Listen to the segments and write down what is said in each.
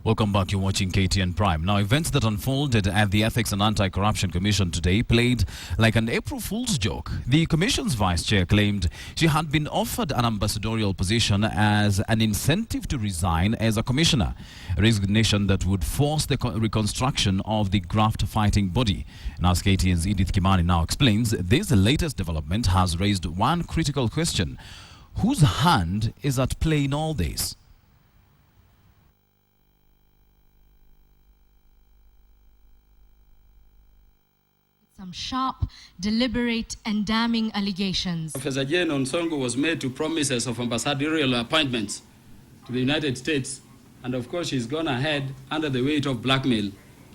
Welcome back. You're watching KTN Prime. Now, events that unfolded at the Ethics and Anti-Corruption Commission today played like an April Fool's joke. The Commission's vice chair claimed she had been offered an ambassadorial position as an incentive to resign as a commissioner, a resignation that would force the reconstruction of the graft-fighting body. And as KTN's Edith Kimani now explains, this latest development has raised one critical question. Whose hand is at play in all this? Some sharp, deliberate and damning allegations. Professor Jane Onsongo was made to promises of ambassadorial appointments to the United States, and of course she's gone ahead under the weight of blackmail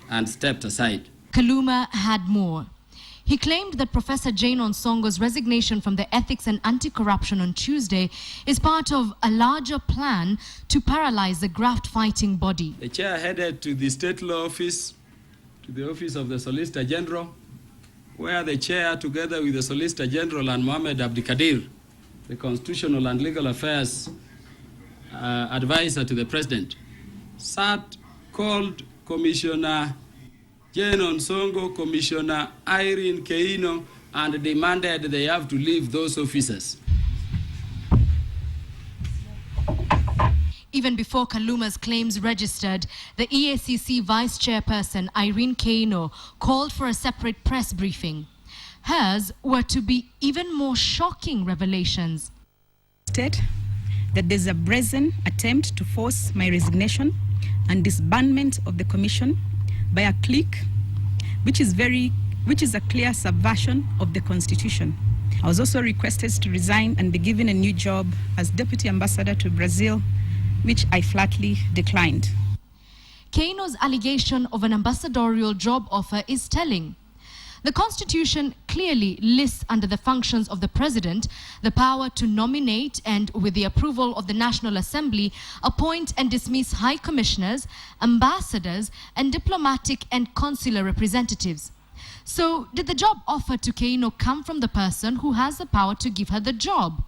and stepped aside. Kaluma had more. He claimed that Professor Jane Onsongo's resignation from the Ethics and Anti-Corruption on Tuesday is part of a larger plan to paralyze the graft-fighting body. The chair headed to the State Law Office, to the Office of the Solicitor General, where the chair, together with the Solicitor General and Mohammed Abdikadir, the Constitutional and Legal Affairs advisor to the President, sat, called Commissioner Jane Onsongo, Commissioner Irene Keino, and demanded they have to leave those offices. Even before Kaluma's claims registered, the EACC Vice Chairperson Irene Keino called for a separate press briefing. Hers were to be even more shocking revelations. State that there's a brazen attempt to force my resignation and disbandment of the commission by a clique, which is a clear subversion of the Constitution. I was also requested to resign and be given a new job as Deputy Ambassador to Brazil, which I flatly declined. Keino's allegation of an ambassadorial job offer is telling. The Constitution clearly lists under the functions of the President the power to nominate and, with the approval of the National Assembly, appoint and dismiss high commissioners, ambassadors, and diplomatic and consular representatives. So, did the job offer to Keino come from the person who has the power to give her the job?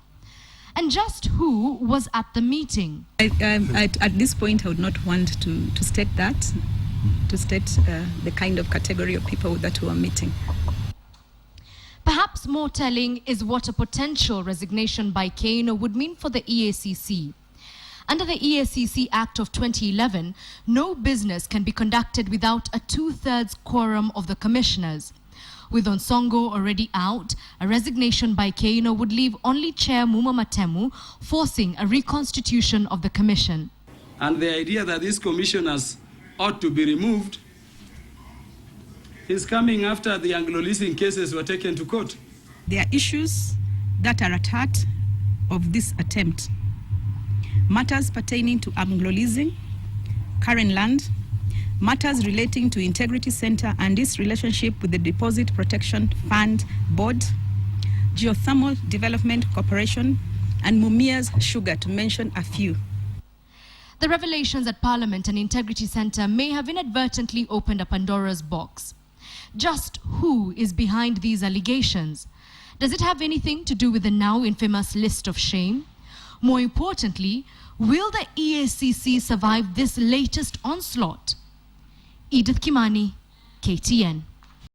And just who was at the meeting? At this point, I would not want to state that, the kind of category of people that were meeting. Perhaps more telling is what a potential resignation by Keino would mean for the EACC. Under the EACC Act of 2011, no business can be conducted without a 2/3 quorum of the commissioners. With Onsongo already out, a resignation by Keino would leave only Chair Muma Matemu forcing a reconstitution of the commission. And the idea that these commissioners ought to be removed is coming after the Anglo-leasing cases were taken to court. There are issues that are at heart of this attempt. Matters pertaining to Anglo-leasing, current land, matters relating to Integrity Center and its relationship with the Deposit Protection Fund Board, Geothermal Development Corporation, and Mumia's Sugar, to mention a few. The revelations at Parliament and Integrity Center may have inadvertently opened a Pandora's box. Just who is behind these allegations? Does it have anything to do with the now infamous list of shame? More importantly, will the EACC survive this latest onslaught? Edith Kimani, KTN.